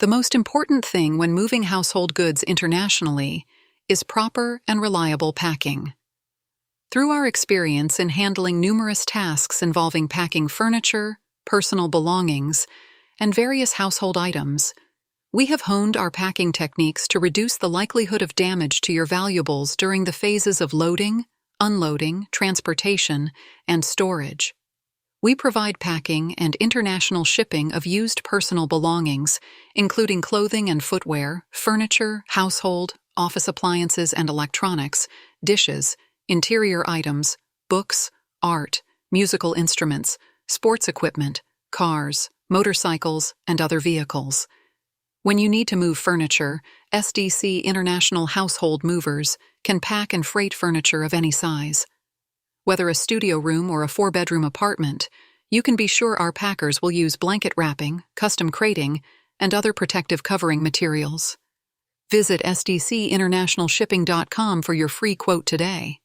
The most important thing when moving household goods internationally is proper and reliable packing. Through our experience in handling numerous tasks involving packing furniture, personal belongings, and various household items, we have honed our packing techniques to reduce the likelihood of damage to your valuables during the phases of loading, unloading, transportation, and storage. We provide packing and international shipping of used personal belongings, including clothing and footwear, furniture, household, office appliances and electronics, dishes, interior items, books, art, musical instruments, sports equipment, cars, motorcycles, and other vehicles. When you need to move furniture, SDC International Household Movers can pack and freight furniture of any size. Whether a studio room or a 4-bedroom apartment, you can be sure our packers will use blanket wrapping, custom crating, and other protective covering materials. Visit sdcinternationalshipping.com for your free quote today.